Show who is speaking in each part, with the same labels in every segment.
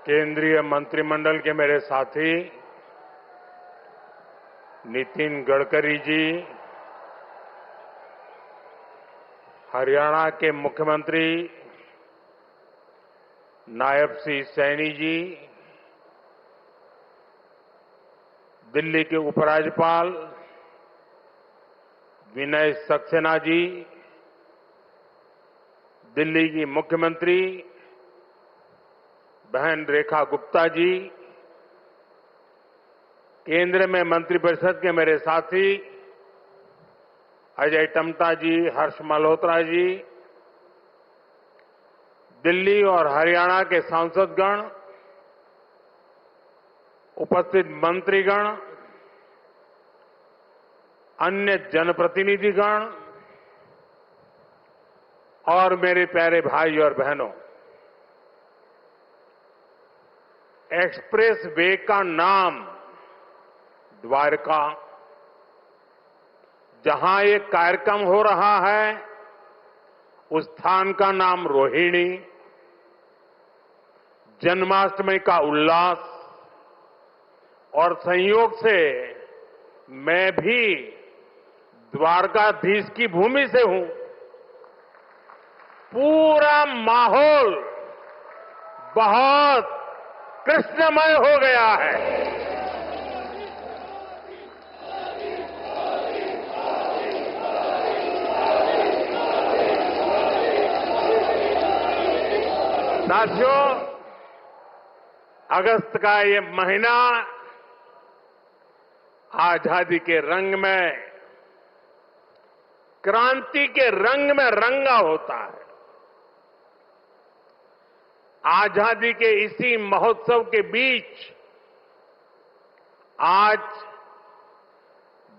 Speaker 1: केंद्रीय मंत्रिमंडल के मेरे साथी नितिन गडकरी जी, हरियाणा के मुख्यमंत्री नायब सिंह सैनी जी, दिल्ली के उपराज्यपाल विनय सक्सेना जी, दिल्ली की मुख्यमंत्री बहन रेखा गुप्ता जी, केंद्र में मंत्रिपरिषद के मेरे साथी अजय टम्टा जी, हर्ष मल्होत्रा जी, दिल्ली और हरियाणा के सांसदगण, उपस्थित मंत्रीगण, अन्य जनप्रतिनिधिगण और मेरे प्यारे भाई और बहनों, एक्सप्रेस वे का नाम द्वारका, जहां ये कार्यक्रम हो रहा है उस स्थान का नाम रोहिणी, जन्माष्टमी का उल्लास और संयोग से मैं भी द्वारकाधीश की भूमि से हूं। पूरा माहौल बहुत कृष्णमय हो गया है। साथियों, अगस्त का ये महीना आजादी के रंग में, क्रांति के रंग में रंगा होता है। आजादी के इसी महोत्सव के बीच आज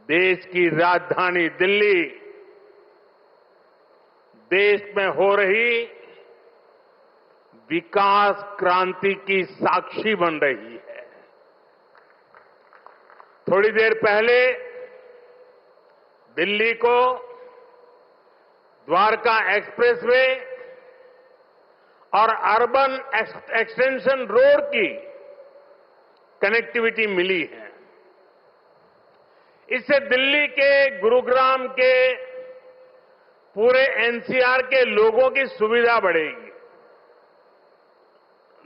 Speaker 1: देश की राजधानी दिल्ली देश में हो रही विकास क्रांति की साक्षी बन रही है। थोड़ी देर पहले दिल्ली को द्वारका एक्सप्रेसवे और अर्बन एक्सटेंशन रोड की कनेक्टिविटी मिली है। इससे दिल्ली के, गुरुग्राम के, पूरे एनसीआर के लोगों की सुविधा बढ़ेगी।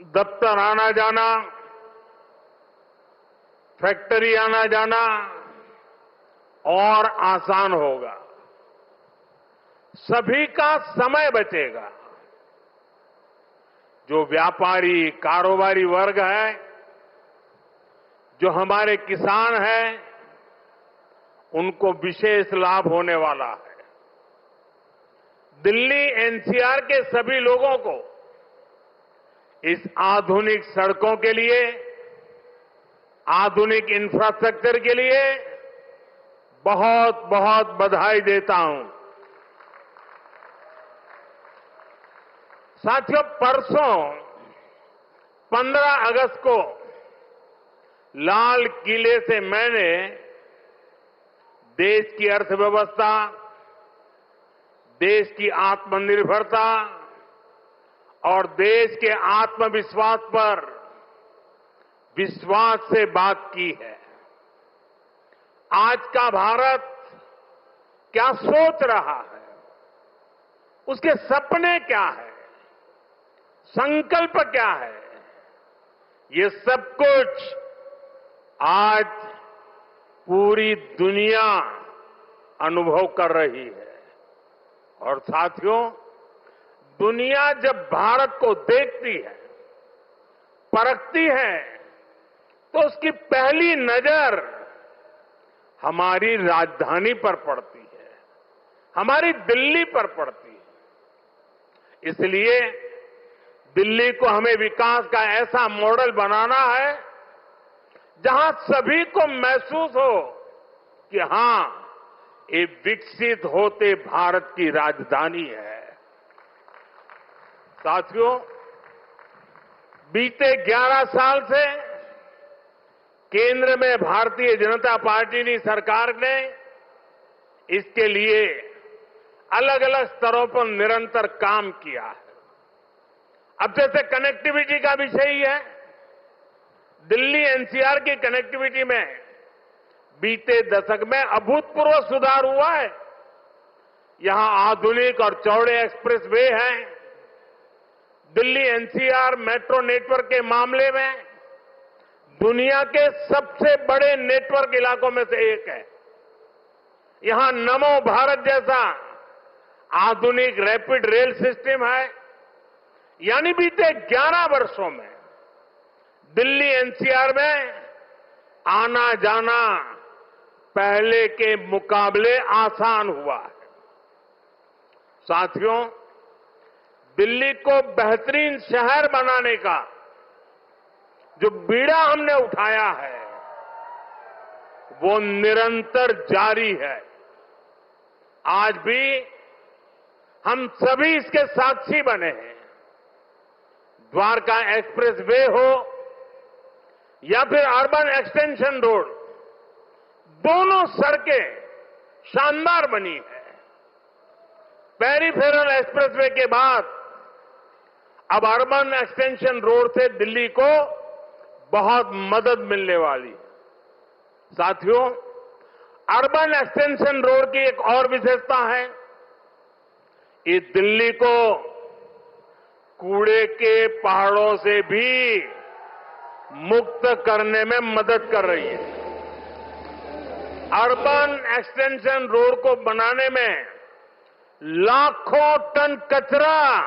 Speaker 1: दफ्तर आना जाना, फैक्ट्री आना जाना और आसान होगा। सभी का समय बचेगा। जो व्यापारी, कारोबारी वर्ग है, जो हमारे किसान हैं, उनको विशेष लाभ होने वाला है। दिल्ली एनसीआर के सभी लोगों को इस आधुनिक सड़कों के लिए, आधुनिक इंफ्रास्ट्रक्चर के लिए बहुत बहुत बधाई देता हूं। साथियों, परसों 15 अगस्त को लाल किले से मैंने देश की अर्थव्यवस्था, देश की आत्मनिर्भरता और देश के आत्मविश्वास पर विश्वास से बात की है। आज का भारत क्या सोच रहा है, उसके सपने क्या है, संकल्प क्या है, ये सब कुछ आज पूरी दुनिया अनुभव कर रही है। और साथियों, दुनिया जब भारत को देखती है, परखती है, तो उसकी पहली नजर हमारी राजधानी पर पड़ती है, हमारी दिल्ली पर पड़ती है। इसलिए दिल्ली को हमें विकास का ऐसा मॉडल बनाना है जहां सभी को महसूस हो कि हां, ये विकसित होते भारत की राजधानी है। साथियों, बीते 11 साल से केंद्र में भारतीय जनता पार्टी की सरकार ने इसके लिए अलग अलग स्तरों पर निरंतर काम किया है। अब जैसे कनेक्टिविटी का विषय ही है, दिल्ली एनसीआर की कनेक्टिविटी में बीते दशक में अभूतपूर्व सुधार हुआ है। यहां आधुनिक और चौड़े एक्सप्रेस वे हैं। दिल्ली एनसीआर मेट्रो नेटवर्क के मामले में दुनिया के सबसे बड़े नेटवर्क इलाकों में से एक है। यहां नमो भारत जैसा आधुनिक रैपिड रेल सिस्टम है। यानी बीते 11 वर्षों में दिल्ली एनसीआर में आना जाना पहले के मुकाबले आसान हुआ है। साथियों, दिल्ली को बेहतरीन शहर बनाने का जो बीड़ा हमने उठाया है वो निरंतर जारी है। आज भी हम सभी इसके साक्षी बने हैं। द्वारका एक्सप्रेस वे हो या फिर अर्बन एक्सटेंशन रोड, दोनों सड़कें शानदार बनी है। पेरिफेरल एक्सप्रेसवे के बाद अब अर्बन एक्सटेंशन रोड से दिल्ली को बहुत मदद मिलने वाली है। साथियों, अर्बन एक्सटेंशन रोड की एक और विशेषता है, ये दिल्ली को कूड़े के पहाड़ों से भी मुक्त करने में मदद कर रही है। अर्बन एक्सटेंशन रोड को बनाने में लाखों टन कचरा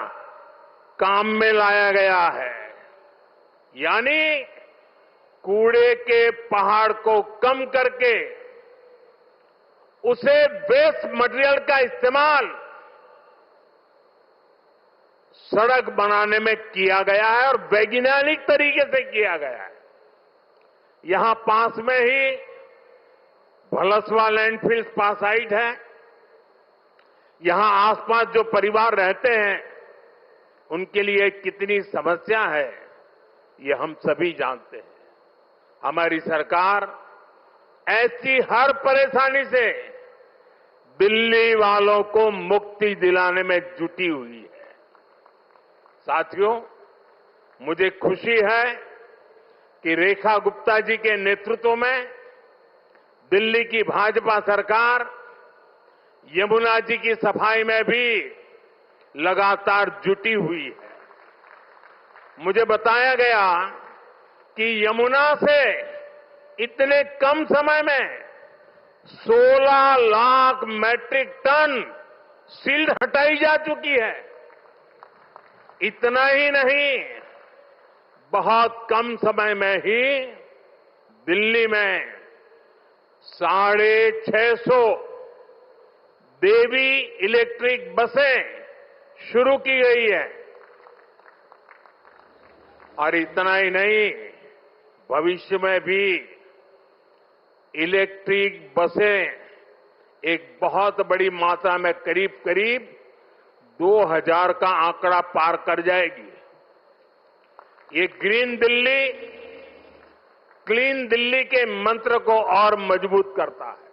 Speaker 1: काम में लाया गया है। यानी कूड़े के पहाड़ को कम करके उसे वेस्ट मटेरियल का इस्तेमाल सड़क बनाने में किया गया है और वैज्ञानिक तरीके से किया गया है। यहां पास में ही भलसवा लैंडफिल पासाइट है। यहां आसपास जो परिवार रहते हैं उनके लिए कितनी समस्या है ये हम सभी जानते हैं। हमारी सरकार ऐसी हर परेशानी से दिल्ली वालों को मुक्ति दिलाने में जुटी हुई है। साथियों, मुझे खुशी है कि रेखा गुप्ता जी के नेतृत्व में दिल्ली की भाजपा सरकार यमुना जी की सफाई में भी लगातार जुटी हुई है। मुझे बताया गया कि यमुना से इतने कम समय में 16 लाख मैट्रिक टन सिल्ट हटाई जा चुकी है। इतना ही नहीं, बहुत कम समय में ही दिल्ली में 650 देवी इलेक्ट्रिक बसें शुरू की गई है। और इतना ही नहीं, भविष्य में भी इलेक्ट्रिक बसें एक बहुत बड़ी मात्रा में करीब करीब 2000 का आंकड़ा पार कर जाएगी। ये ग्रीन दिल्ली, क्लीन दिल्ली के मंत्र को और मजबूत करता है।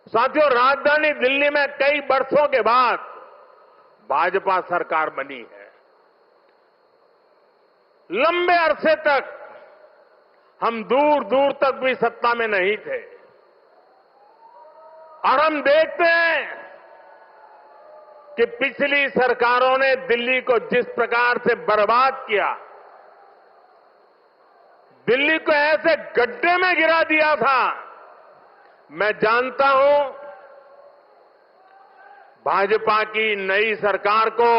Speaker 1: साथियों, राजधानी दिल्ली में कई वर्षों के बाद भाजपा सरकार बनी है। लंबे अरसे तक हम दूर दूर तक भी सत्ता में नहीं थे और हम देखते हैं कि पिछली सरकारों ने दिल्ली को जिस प्रकार से बर्बाद किया, दिल्ली को ऐसे गड्ढे में गिरा दिया था। मैं जानता हूं भाजपा की नई सरकार को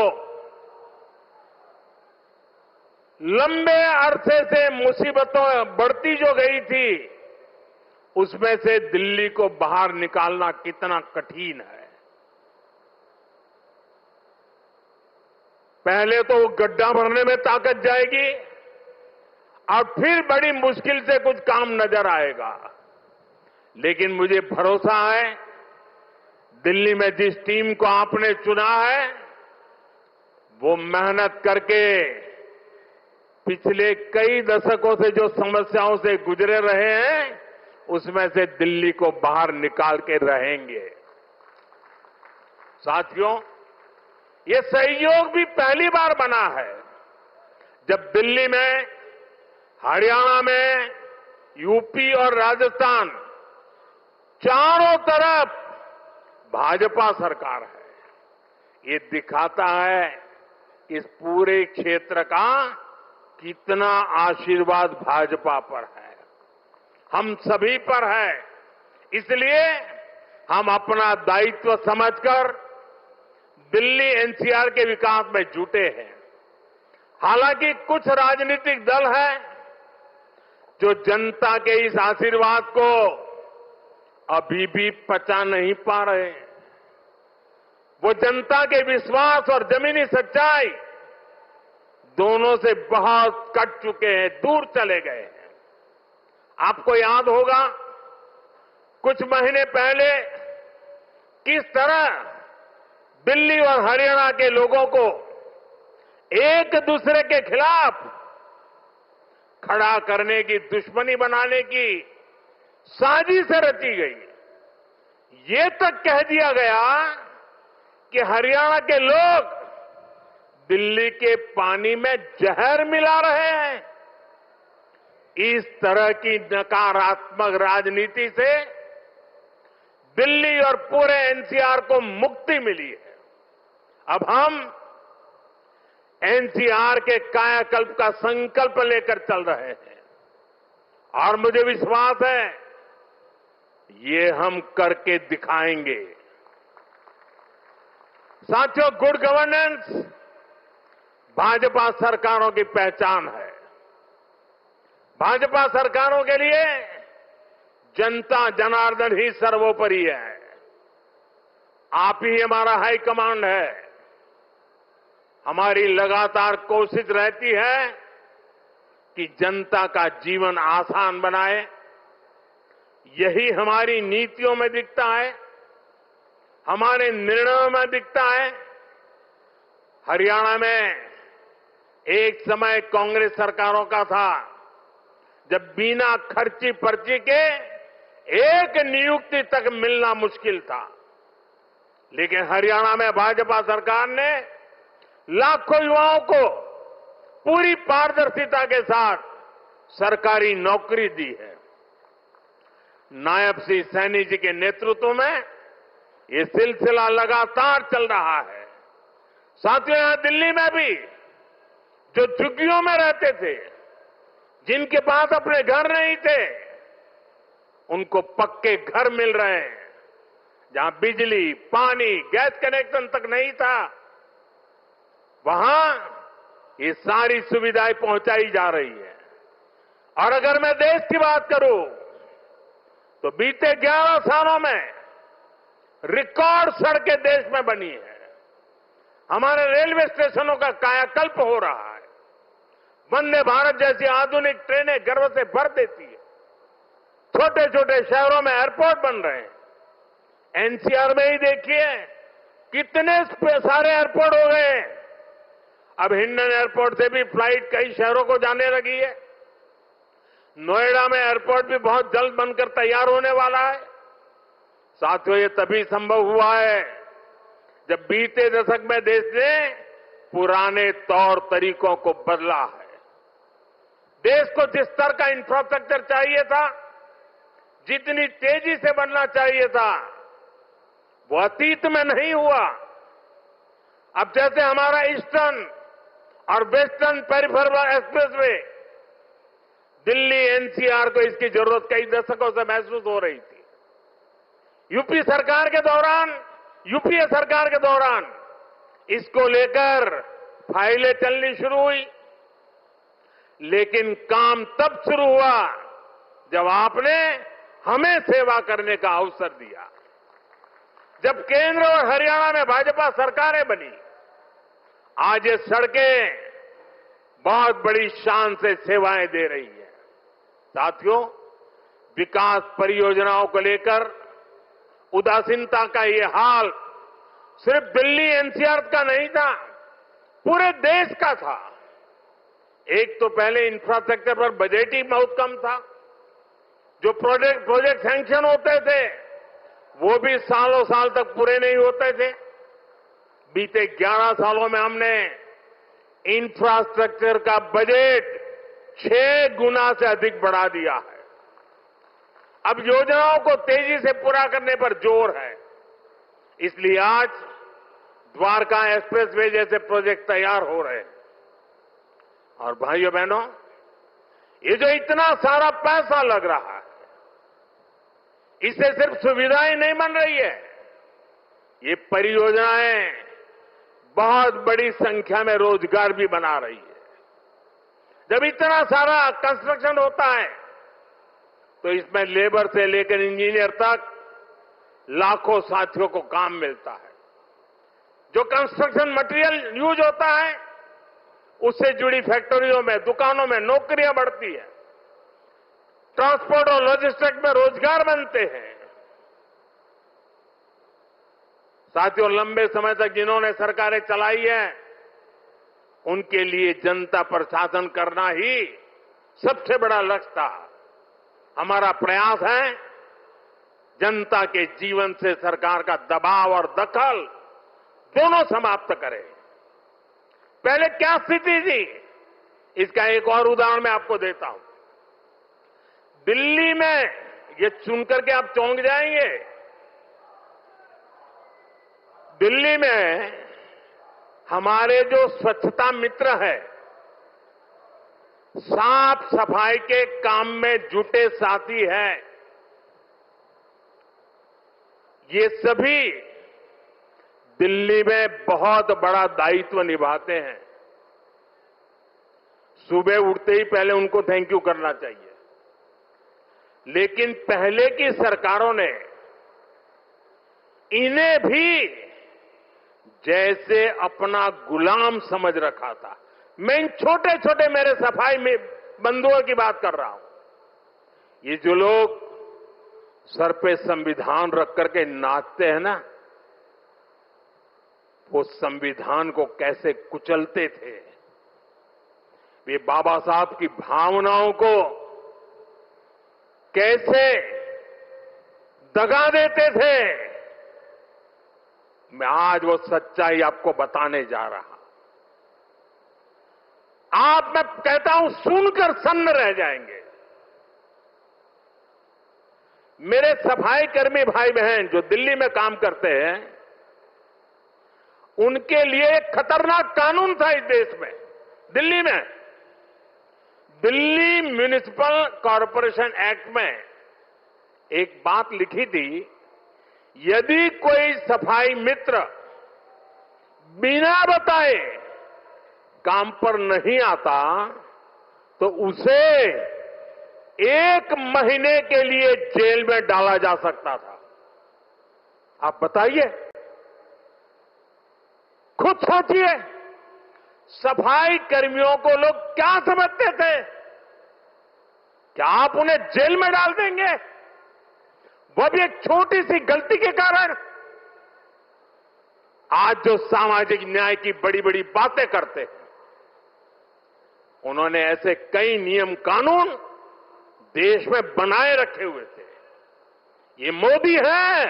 Speaker 1: लंबे अरसे से मुसीबतों बढ़ती जो गई थी उसमें से दिल्ली को बाहर निकालना कितना कठिन है। पहले तो वो गड्ढा भरने में ताकत जाएगी और फिर बड़ी मुश्किल से कुछ काम नजर आएगा। लेकिन मुझे भरोसा है दिल्ली में जिस टीम को आपने चुना है वो मेहनत करके पिछले कई दशकों से जो समस्याओं से गुजरे रहे हैं उसमें से दिल्ली को बाहर निकाल के रहेंगे। साथियों, ये सहयोग भी पहली बार बना है जब दिल्ली में हरियाणा में, यूपी और राजस्थान, चारों तरफ भाजपा सरकार है। ये दिखाता है इस पूरे क्षेत्र का कितना आशीर्वाद भाजपा पर है, हम सभी पर है। इसलिए हम अपना दायित्व समझकर दिल्ली एनसीआर के विकास में जुटे हैं। हालांकि कुछ राजनीतिक दल हैं जो जनता के इस आशीर्वाद को अभी भी पचा नहीं पा रहे। वो जनता के विश्वास और जमीनी सच्चाई दोनों से बहुत कट चुके हैं, दूर चले गए हैं। आपको याद होगा कुछ महीने पहले किस तरह दिल्ली और हरियाणा के लोगों को एक दूसरे के खिलाफ खड़ा करने की, दुश्मनी बनाने की साजिश रची गई। ये तक कह दिया गया कि हरियाणा के लोग दिल्ली के पानी में जहर मिला रहे हैं। इस तरह की नकारात्मक राजनीति से दिल्ली और पूरे एनसीआर को मुक्ति मिली है। अब हम एनसीआर के कायाकल्प का संकल्प लेकर चल रहे हैं और मुझे विश्वास है ये हम करके दिखाएंगे। साथियों, गुड गवर्नेंस भाजपा सरकारों की पहचान है। भाजपा सरकारों के लिए जनता जनार्दन ही सर्वोपरि है। आप ही हमारा हाईकमांड है। हमारी लगातार कोशिश रहती है कि जनता का जीवन आसान बनाए। यही हमारी नीतियों में दिखता है, हमारे निर्णयों में दिखता है। हरियाणा में एक समय कांग्रेस सरकारों का था जब बिना खर्ची पर्ची के एक नियुक्ति तक मिलना मुश्किल था, लेकिन हरियाणा में भाजपा सरकार ने लाखों युवाओं को पूरी पारदर्शिता के साथ सरकारी नौकरी दी है। नायब श्री सैनी जी के नेतृत्व में ये सिलसिला लगातार चल रहा है। साथियों, यहां दिल्ली में भी जो झुग्गियों में रहते थे, जिनके पास अपने घर नहीं थे, उनको पक्के घर मिल रहे हैं। जहां बिजली, पानी, गैस कनेक्शन तक नहीं था, वहां ये सारी सुविधाएं पहुंचाई जा रही है। और अगर मैं देश की बात करूं तो बीते 11 सालों में रिकॉर्ड सड़कें देश में बनी है। हमारे रेलवे स्टेशनों का कायाकल्प हो रहा है। वंदे भारत जैसी आधुनिक ट्रेनें गर्व से भर देती है। छोटे छोटे शहरों में एयरपोर्ट बन रहे हैं। एनसीआर में ही देखिए कितने सारे एयरपोर्ट हो गए। अब हिंडन एयरपोर्ट से भी फ्लाइट कई शहरों को जाने लगी है। नोएडा में एयरपोर्ट भी बहुत जल्द बनकर तैयार होने वाला है। साथियों, ये तभी संभव हुआ है जब बीते दशक में देश ने पुराने तौर तरीकों को बदला है। देश को जिस स्तर का इंफ्रास्ट्रक्चर चाहिए था, जितनी तेजी से बनना चाहिए था, वो अतीत में नहीं हुआ। अब जैसे हमारा ईस्टर्न और western peripheral expressway, Delhi NCR को इसकी जरूरत कई दशकों से महसूस हो रही थी। यूपीए सरकार के दौरान इसको लेकर फाइलें चलनी शुरू हुई, लेकिन काम तब शुरू हुआ जब आपने हमें सेवा करने का अवसर दिया। जब केंद्र और हरियाणा में भाजपा सरकारें बनी, आज ये सड़कें बहुत बड़ी शान से सेवाएं दे रही है। साथियों, विकास परियोजनाओं को लेकर उदासीनता का ये हाल सिर्फ दिल्ली एनसीआर का नहीं था, पूरे देश का था। एक तो पहले इंफ्रास्ट्रक्चर पर बजट ही बहुत कम था। जो प्रोजेक्ट सैंक्शन होते थे वो भी सालों साल तक पूरे नहीं होते थे। बीते 11 सालों में हमने इंफ्रास्ट्रक्चर का बजट 6 गुना से अधिक बढ़ा दिया है। अब योजनाओं को तेजी से पूरा करने पर जोर है। इसलिए आज द्वारका एक्सप्रेसवे जैसे प्रोजेक्ट तैयार हो रहे हैं। और भाइयों बहनों, ये जो इतना सारा पैसा लग रहा है, इससे सिर्फ सुविधाएं नहीं बन रही है, ये परियोजनाएं बहुत बड़ी संख्या में रोजगार भी बना रही है। जब इतना सारा कंस्ट्रक्शन होता है तो इसमें लेबर से लेकर इंजीनियर तक लाखों साथियों को काम मिलता है। जो कंस्ट्रक्शन मटेरियल यूज होता है उससे जुड़ी फैक्ट्रियों में, दुकानों में नौकरियां बढ़ती है। ट्रांसपोर्ट और लॉजिस्टिक्स में रोजगार बनते हैं। साथियों, लंबे समय तक जिन्होंने सरकारें चलाई है उनके लिए जनता पर शासन करना ही सबसे बड़ा लक्ष्य था। हमारा प्रयास है जनता के जीवन से सरकार का दबाव और दखल दोनों समाप्त करें। पहले क्या स्थिति थी, इसका एक और उदाहरण मैं आपको देता हूं। दिल्ली में, ये सुनकर के आप चौंक जाएंगे, दिल्ली में हमारे जो स्वच्छता मित्र हैं, साफ सफाई के काम में जुटे साथी हैं, ये सभी दिल्ली में बहुत बड़ा दायित्व निभाते हैं। सुबह उठते ही पहले उनको थैंक यू करना चाहिए। लेकिन पहले की सरकारों ने इन्हें भी जैसे अपना गुलाम समझ रखा था। मैं इन छोटे छोटे मेरे सफाई में बंधुओं की बात कर रहा हूं। ये जो लोग सर पे संविधान रख करके नाचते हैं ना, वो संविधान को कैसे कुचलते थे, वे बाबा साहब की भावनाओं को कैसे दगा देते थे, मैं आज वो सच्चाई आपको बताने जा रहा। आप, मैं कहता हूं, सुनकर सन्न रह जाएंगे। मेरे सफाई कर्मी भाई बहन जो दिल्ली में काम करते हैं, उनके लिए एक खतरनाक कानून था इस देश में। दिल्ली में दिल्ली म्युनिसिपल कॉरपोरेशन एक्ट में एक बात लिखी थी, यदि कोई सफाई मित्र बिना बताए काम पर नहीं आता तो उसे 1 महीने के लिए जेल में डाला जा सकता था। आप बताइए, खुद सोचिए, सफाई कर्मियों को लोग क्या समझते थे? क्या आप उन्हें जेल में डाल देंगे, वो भी एक छोटी सी गलती के कारण? आज जो सामाजिक न्याय की बड़ी बड़ी बातें करते हैं, उन्होंने ऐसे कई नियम कानून देश में बनाए रखे हुए थे। ये मोदी है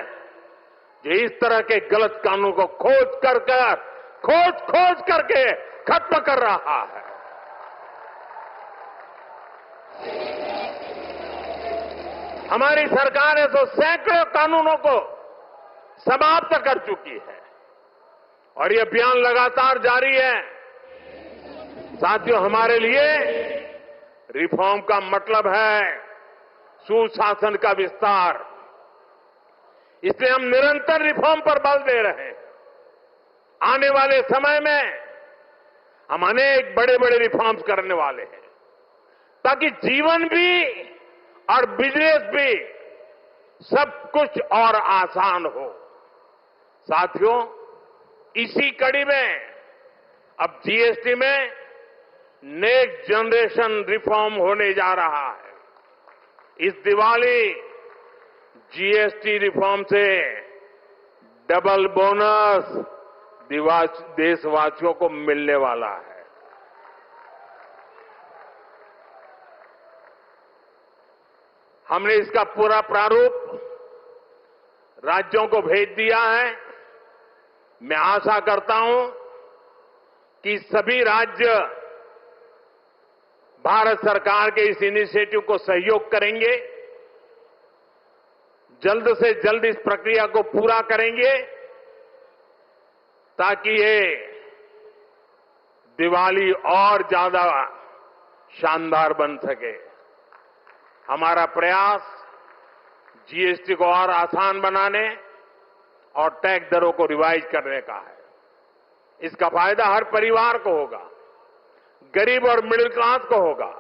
Speaker 1: जो इस तरह के गलत कानून को खोज करके खत्म कर रहा है। हमारी सरकार है तो सैकड़ों कानूनों को समाप्त कर चुकी है और ये अभियान लगातार जारी है। साथियों, हमारे लिए रिफॉर्म का मतलब है सुशासन का विस्तार। इसलिए हम निरंतर रिफॉर्म पर बल दे रहे हैं। आने वाले समय में हम अनेक बड़े बड़े रिफॉर्म्स करने वाले हैं ताकि जीवन भी और बिजनेस भी सब कुछ और आसान हो। साथियों, इसी कड़ी में अब जीएसटी में नेक्स्ट जनरेशन रिफॉर्म होने जा रहा है। इस दिवाली जीएसटी रिफॉर्म से डबल बोनस देशवासियों को मिलने वाला है। हमने इसका पूरा प्रारूप राज्यों को भेज दिया है। मैं आशा करता हूं कि सभी राज्य भारत सरकार के इस इनिशिएटिव को सहयोग करेंगे, जल्द से जल्द इस प्रक्रिया को पूरा करेंगे ताकि ये दिवाली और ज्यादा शानदार बन सके। हमारा प्रयास जीएसटी को और आसान बनाने और टैक्स दरों को रिवाइज करने का है। इसका फायदा हर परिवार को होगा, गरीब और मिडिल क्लास को होगा,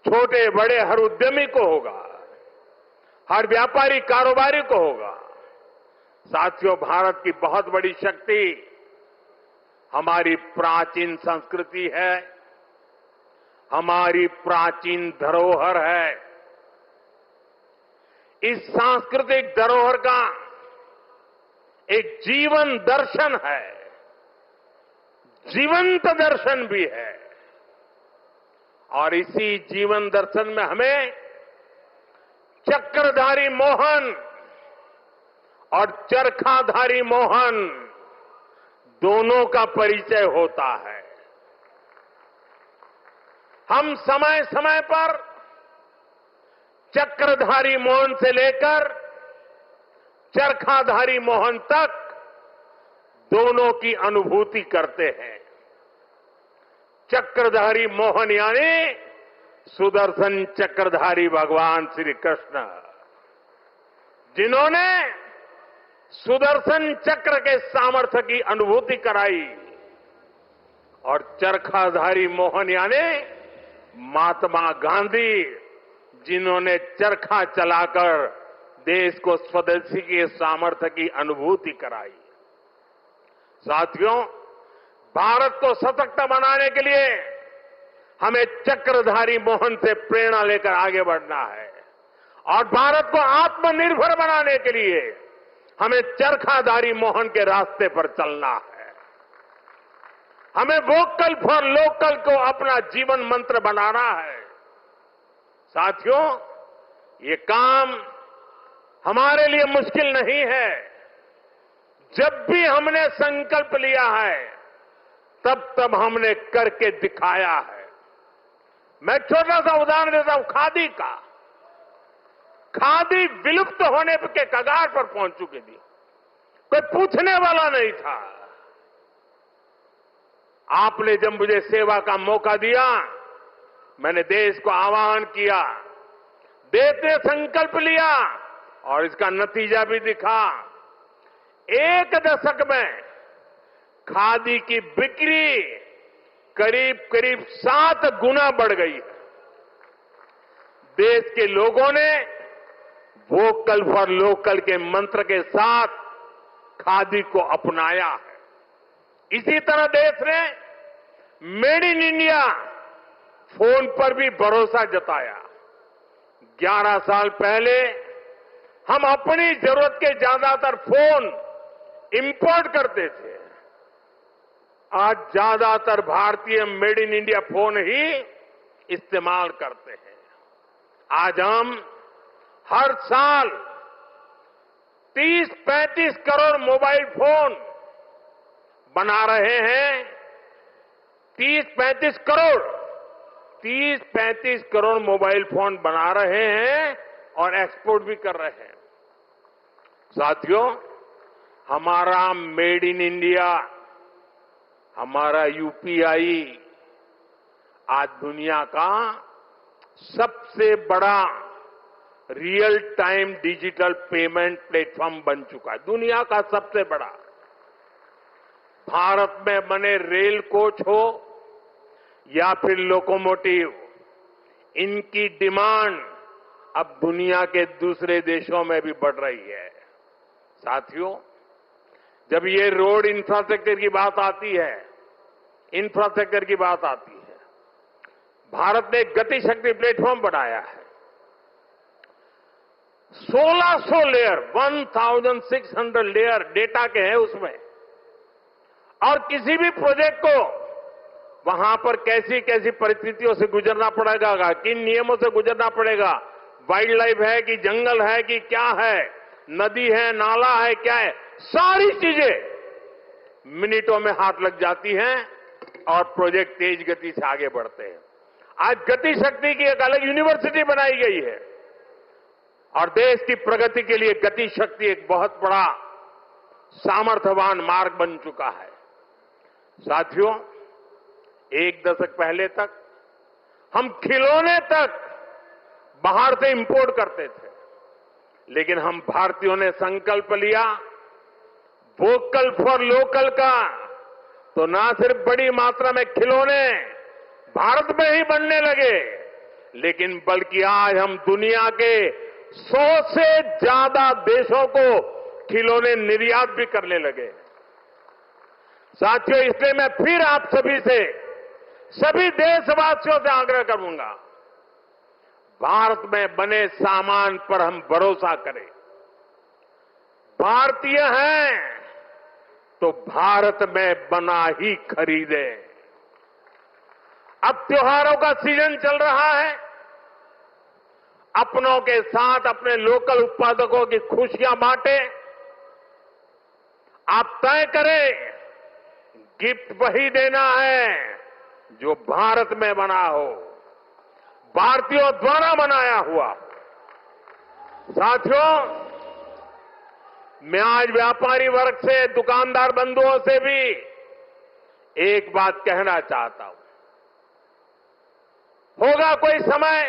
Speaker 1: छोटे बड़े हर उद्यमी को होगा, हर व्यापारी कारोबारी को होगा। साथियों, भारत की बहुत बड़ी शक्ति हमारी प्राचीन संस्कृति है, हमारी प्राचीन धरोहर है। इस सांस्कृतिक धरोहर का एक जीवन दर्शन है, जीवंत दर्शन भी है, और इसी जीवन दर्शन में हमें चक्रधारी मोहन और चरखाधारी मोहन दोनों का परिचय होता है। हम समय समय पर चक्रधारी मोहन से लेकर चरखाधारी मोहन तक दोनों की अनुभूति करते हैं। चक्रधारी मोहन यानी सुदर्शन चक्रधारी भगवान श्री कृष्ण, जिन्होंने सुदर्शन चक्र के सामर्थ्य की अनुभूति कराई, और चरखाधारी मोहन यानी महात्मा गांधी, जिन्होंने चरखा चलाकर देश को स्वदेशी के सामर्थ्य की अनुभूति कराई। साथियों, भारत को सशक्त बनाने के लिए हमें चक्रधारी मोहन से प्रेरणा लेकर आगे बढ़ना है, और भारत को आत्मनिर्भर बनाने के लिए हमें चरखाधारी मोहन के रास्ते पर चलना है। हमें वोकल फॉर लोकल को अपना जीवन मंत्र बनाना है। साथियों, ये काम हमारे लिए मुश्किल नहीं है। जब भी हमने संकल्प लिया है, तब हमने करके दिखाया है। मैं छोटा सा उदाहरण देता हूं, खादी का। खादी विलुप्त होने के कगार पर पहुंच चुकी थी, कोई पूछने वाला नहीं था। आपने जब मुझे सेवा का मौका दिया, मैंने देश को आह्वान किया, देश ने संकल्प लिया, और इसका नतीजा भी दिखा। 1 दशक में खादी की बिक्री करीब करीब 7 गुना बढ़ गई है। देश के लोगों ने वोकल फॉर लोकल के मंत्र के साथ खादी को अपनाया है। इसी तरह देश ने मेड इन इंडिया फोन पर भी भरोसा जताया। 11 साल पहले हम अपनी जरूरत के ज्यादातर फोन इंपोर्ट करते थे। आज ज्यादातर भारतीय मेड इन इंडिया फोन ही इस्तेमाल करते हैं। आज हम हर साल 30-35 करोड़ मोबाइल फोन बना रहे हैं। 30-35 करोड़ मोबाइल फोन बना रहे हैं और एक्सपोर्ट भी कर रहे हैं। साथियों, हमारा मेड इन इंडिया, हमारा यूपीआई आज दुनिया का सबसे बड़ा real time digital payment platform बन चुका है। दुनिया का सबसे बड़ा। भारत में बने रेल कोच हो या फिर लोकोमोटिव, इनकी डिमांड अब दुनिया के दूसरे देशों में भी बढ़ रही है। साथियों, जब ये रोड इंफ्रास्ट्रक्चर की बात आती है, भारत ने गति शक्ति प्लेटफॉर्म बनाया है। 1600 लेयर, 1600 लेयर डेटा के हैं उसमें, और किसी भी प्रोजेक्ट को वहां पर कैसी कैसी परिस्थितियों से गुजरना पड़ेगा, किन नियमों से गुजरना पड़ेगा, वाइल्ड लाइफ है कि जंगल है कि क्या है, नदी है, नाला है, क्या है, सारी चीजें मिनटों में हाथ लग जाती हैं और प्रोजेक्ट तेज गति से आगे बढ़ते हैं। आज गति शक्ति की एक अलग यूनिवर्सिटी बनाई गई है और देश की प्रगति के लिए गति शक्ति एक बहुत बड़ा सामर्थ्यवान मार्ग बन चुका है। साथियों, एक दशक पहले तक हम खिलौने तक बाहर से इंपोर्ट करते थे, लेकिन हम भारतीयों ने संकल्प लिया वोकल फॉर लोकल का, तो ना सिर्फ बड़ी मात्रा में खिलौने भारत में ही बनने लगे, लेकिन बल्कि आज हम दुनिया के 100 से ज्यादा देशों को खिलौने निर्यात भी करने लगे। साथियों, इसलिए मैं फिर आप सभी से, सभी देशवासियों से आग्रह करूंगा, भारत में बने सामान पर हम भरोसा करें। भारतीय हैं तो भारत में बना ही खरीदें। अब त्योहारों का सीजन चल रहा है, अपनों के साथ अपने लोकल उत्पादकों की खुशियां बांटें। आप तय करें गिफ्ट वही देना है जो भारत में बना हो, भारतीयों द्वारा बनाया हुआ। साथियों, मैं आज व्यापारी वर्ग से, दुकानदार बंधुओं से भी एक बात कहना चाहता हूं। होगा कोई समय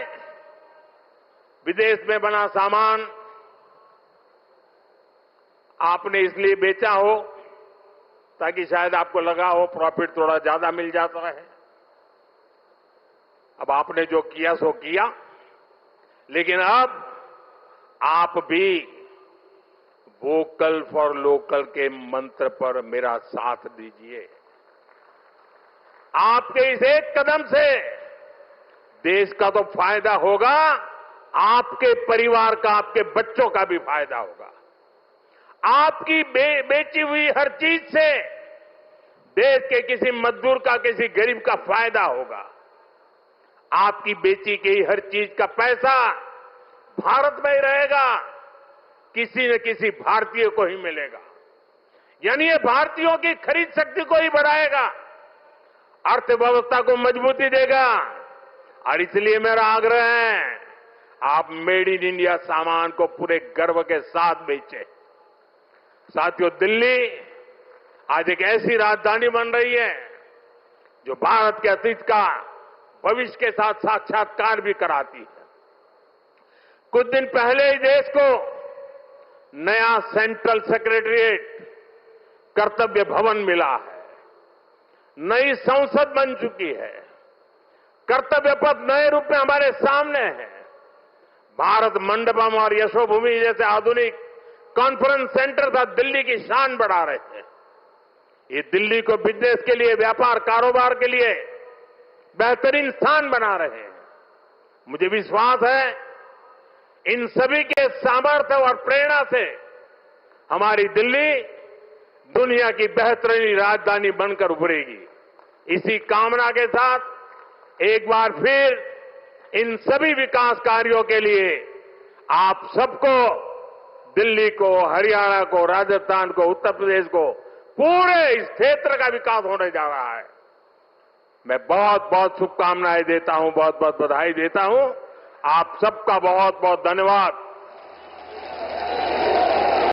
Speaker 1: विदेश में बना सामान आपने इसलिए बेचा हो ताकि शायद आपको लगा हो प्रॉफिट थोड़ा ज्यादा मिल जाता है। अब आपने जो किया सो किया, लेकिन अब आप भी वोकल फॉर लोकल के मंत्र पर मेरा साथ दीजिए। आपके इस एक कदम से देश का तो फायदा होगा, आपके परिवार का, आपके बच्चों का भी फायदा होगा। आपकी बेची हुई हर चीज से देश के किसी मजदूर का, किसी गरीब का फायदा होगा। आपकी बेची गई हर चीज का पैसा भारत में ही रहेगा, किसी न किसी भारतीय को ही मिलेगा। यानी ये भारतीयों की खरीद शक्ति को ही बढ़ाएगा, अर्थव्यवस्था को मजबूती देगा। और इसलिए मेरा आग्रह है, आप मेड इन इंडिया सामान को पूरे गर्व के साथ बेचें। साथियों, दिल्ली आज एक ऐसी राजधानी बन रही है जो भारत के अतीत का भविष्य के साथ साक्षात्कार भी कराती है। कुछ दिन पहले ही देश को नया सेंट्रल सेक्रेटरिएट, कर्तव्य भवन मिला है, नई संसद बन चुकी है, कर्तव्य पथ नए रूप में हमारे सामने है। भारत मंडपम और यशोभूमि जैसे आधुनिक कॉन्फ्रेंस सेंटर था दिल्ली की शान बढ़ा रहे हैं। ये दिल्ली को बिजनेस के लिए, व्यापार कारोबार के लिए बेहतरीन स्थान बना रहे हैं। मुझे विश्वास है इन सभी के सामर्थ्य और प्रेरणा से हमारी दिल्ली दुनिया की बेहतरीन राजधानी बनकर उभरेगी। इसी कामना के साथ एक बार फिर इन सभी विकास कार्यों के लिए आप सबको, दिल्ली को, हरियाणा को, राजस्थान को, उत्तर प्रदेश को, पूरे इस क्षेत्र का विकास होने जा रहा है। मैं बहुत बहुत शुभकामनाएं देता हूं, बहुत बहुत बधाई देता हूं। आप सबका बहुत बहुत धन्यवाद।